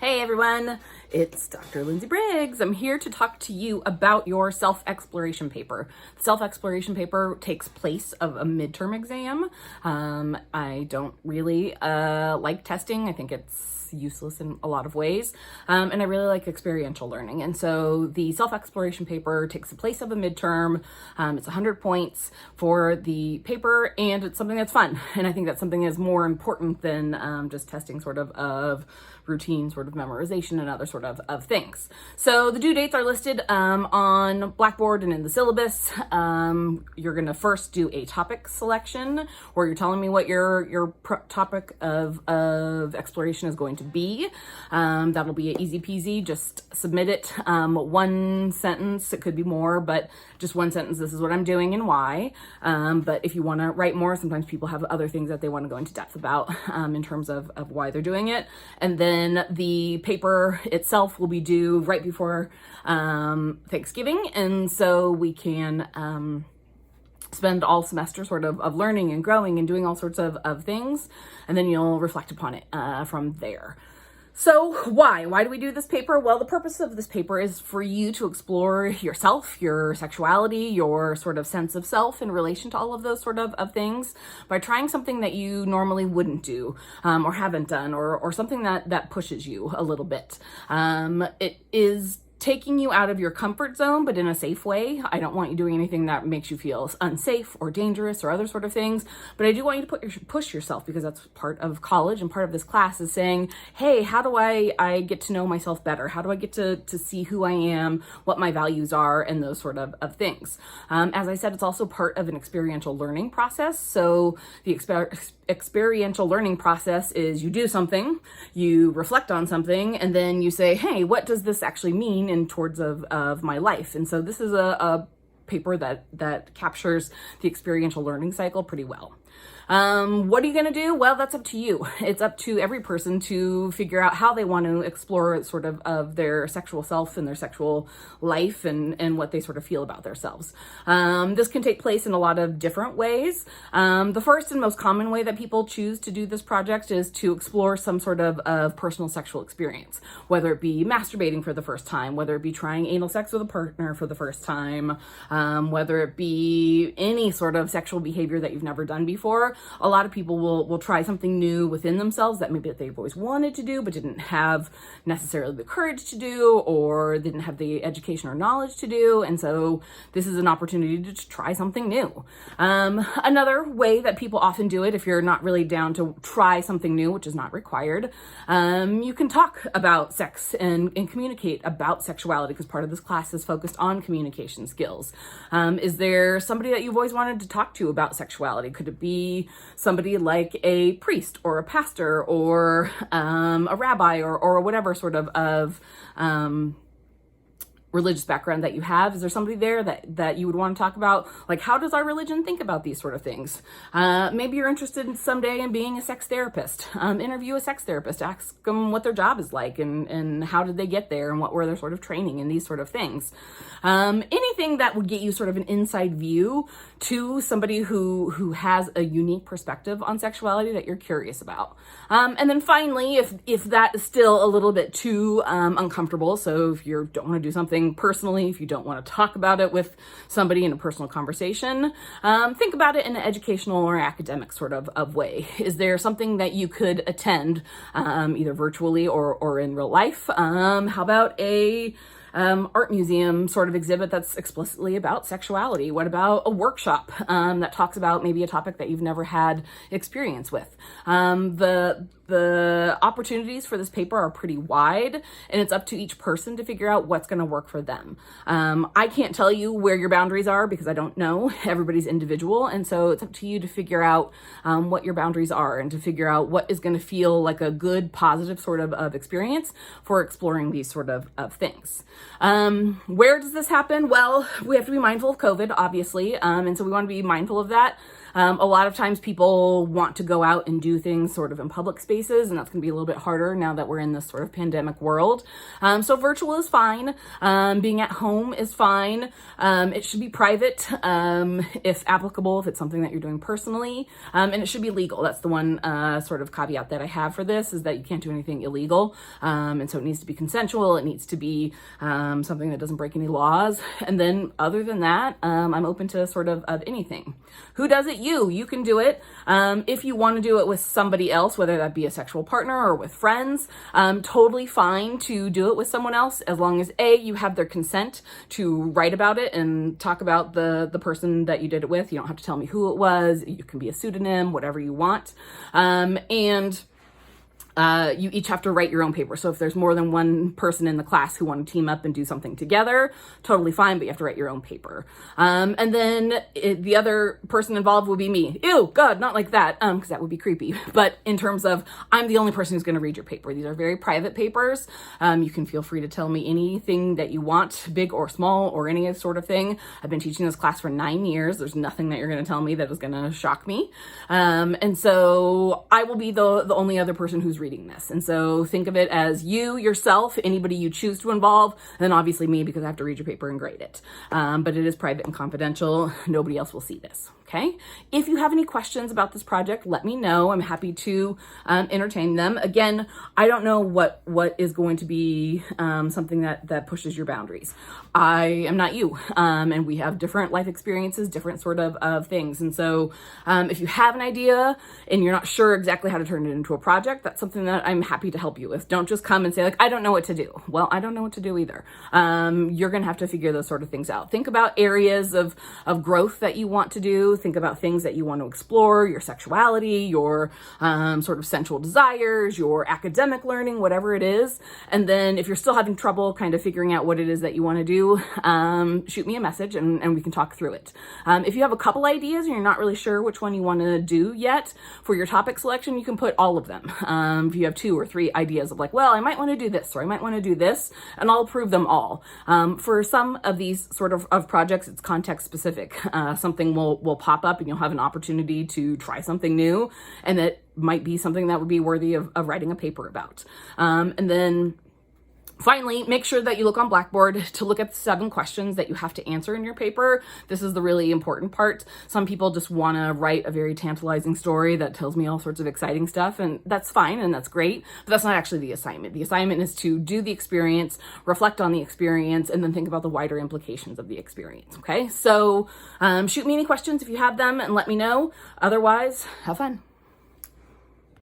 Hey everyone, it's Dr. Lindsay Briggs. I'm here to talk to you about your self-exploration paper. The self-exploration paper takes place of a midterm exam. I don't really like testing. I think it's useless in a lot of ways. And I really like experiential learning. And so the self-exploration paper takes the place of a midterm. It's 100 points for the paper, and it's something that's fun. And I think that's something that's more important than just testing sort of routine sort of memorization and other sort of things. So the due dates are listed on Blackboard and in the syllabus. You're gonna first do a topic selection where you're telling me what your topic of exploration is going to be. That'll be easy peasy. Just submit it. One sentence, it could be more, but just one sentence. This is what I'm doing and why. But if you want to write more, sometimes people have other things that they want to go into depth about in terms of why they're doing it. And then the paper itself will be due right before Thanksgiving. And so we can spend all semester sort of learning and growing and doing all sorts of things. And then you'll reflect upon it from there. So why do we do this paper? Well, the purpose of this paper is for you to explore yourself, your sexuality, your sort of sense of self in relation to all of those sort of things by trying something that you normally wouldn't do or haven't done or something that pushes you a little bit. It is taking you out of your comfort zone, but in a safe way. I don't want you doing anything that makes you feel unsafe or dangerous or other sort of things, but I do want you to push yourself, because that's part of college and part of this class is saying, hey, how do I get to know myself better? How do I get to see who I am, what my values are, and those sort of things. As I said, it's also part of an experiential learning process. So the experiential learning process is you do something, you reflect on something, and then you say, hey, what does this actually mean in towards of my life? And so this is a paper that captures the experiential learning cycle pretty well. What are you going to do? Well, that's up to you. It's up to every person to figure out how they want to explore sort of their sexual self and their sexual life and what they sort of feel about themselves. This can take place in a lot of different ways. The first and most common way that people choose to do this project is to explore some sort of personal sexual experience, whether it be masturbating for the first time, whether it be trying anal sex with a partner for the first time, whether it be any sort of sexual behavior that you've never done before. A lot of people will try something new within themselves that maybe they've always wanted to do, but didn't have necessarily the courage to do, or didn't have the education or knowledge to do. And so this is an opportunity to just try something new. Another way that people often do it, if you're not really down to try something new, which is not required, you can talk about sex and communicate about sexuality, because part of this class is focused on communication skills. Is there somebody that you've always wanted to talk to about sexuality? Could it be somebody like a priest or a pastor or a rabbi or whatever sort of religious background that you have? Is there somebody there that you would want to talk about? Like, how does our religion think about these sort of things? Maybe you're interested someday in being a sex therapist. Interview a sex therapist, ask them what their job is like and how did they get there and what were their sort of training and these sort of things. Anything that would get you sort of an inside view to somebody who has a unique perspective on sexuality that you're curious about. And then finally, if that is still a little bit too uncomfortable, so if you don't want to do something personally, if you don't want to talk about it with somebody in a personal conversation, think about it in an educational or academic sort of way. Is there something that you could attend either virtually or in real life? How about a art museum sort of exhibit that's explicitly about sexuality? What about a workshop that talks about maybe a topic that you've never had experience with? The opportunities for this paper are pretty wide, and it's up to each person to figure out what's going to work for them. I can't tell you where your boundaries are because I don't know. Everybody's individual, and so it's up to you to figure out what your boundaries are and to figure out what is going to feel like a good, positive sort of experience for exploring these sort of things. Where does this happen? Well, we have to be mindful of COVID, obviously, and so we want to be mindful of that. A lot of times people want to go out and do things sort of in public spaces, and that's going to be a little bit harder now that we're in this sort of pandemic world. So virtual is fine. Being at home is fine. It should be private, if applicable, if it's something that you're doing personally, and it should be legal. That's the one sort of caveat that I have for this, is that you can't do anything illegal. And so it needs to be consensual. It needs to be something that doesn't break any laws. And then other than that, I'm open to sort of anything. Who does it? You can do it. If you want to do it with somebody else, whether that be a sexual partner or with friends, totally fine to do it with someone else, as long as you have their consent to write about it and talk about the person that you did it with. You don't have to tell me who it was. You can be a pseudonym, whatever you want. You each have to write your own paper. So if there's more than one person in the class who want to team up and do something together, totally fine, but you have to write your own paper. And then the other person involved will be me. Ew, God, not like that, because that would be creepy. But in terms of, I'm the only person who's going to read your paper. These are very private papers. You can feel free to tell me anything that you want, big or small or any sort of thing. I've been teaching this class for 9 years. There's nothing that you're going to tell me that is going to shock me. And so I will be the only other person who's reading this. And so think of it as you, yourself, anybody you choose to involve, and then obviously me, because I have to read your paper and grade it. But it is private and confidential. Nobody else will see this. Okay. If you have any questions about this project, let me know. I'm happy to entertain them. Again, I don't know what is going to be something that pushes your boundaries. I am not you. And we have different life experiences, different sort of things. And so if you have an idea and you're not sure exactly how to turn it into a project, that's something that I'm happy to help you with. Don't just come and say, like, I don't know what to do. Well, I don't know what to do either. You're going to have to figure those sort of things out. Think about areas of growth that you want to do. Think about things that you want to explore, your sexuality, your sort of sensual desires, your academic learning, whatever it is. And then if you're still having trouble kind of figuring out what it is that you want to do, shoot me a message and we can talk through it. If you have a couple ideas and you're not really sure which one you want to do yet for your topic selection, you can put all of them. If you have 2 or 3 ideas of like, well, I might want to do this, or I might want to do this, and I'll approve them all. For some of these sort of projects, it's context specific. Something will pop up and you'll have an opportunity to try something new, and it might be something that would be worthy of writing a paper about. And then finally, make sure that you look on Blackboard to look at the 7 questions that you have to answer in your paper. This is the really important part. Some people just want to write a very tantalizing story that tells me all sorts of exciting stuff, and that's fine and that's great, but that's not actually the assignment. The assignment is to do the experience, reflect on the experience, and then think about the wider implications of the experience, okay? So shoot me any questions if you have them and let me know. Otherwise, have fun.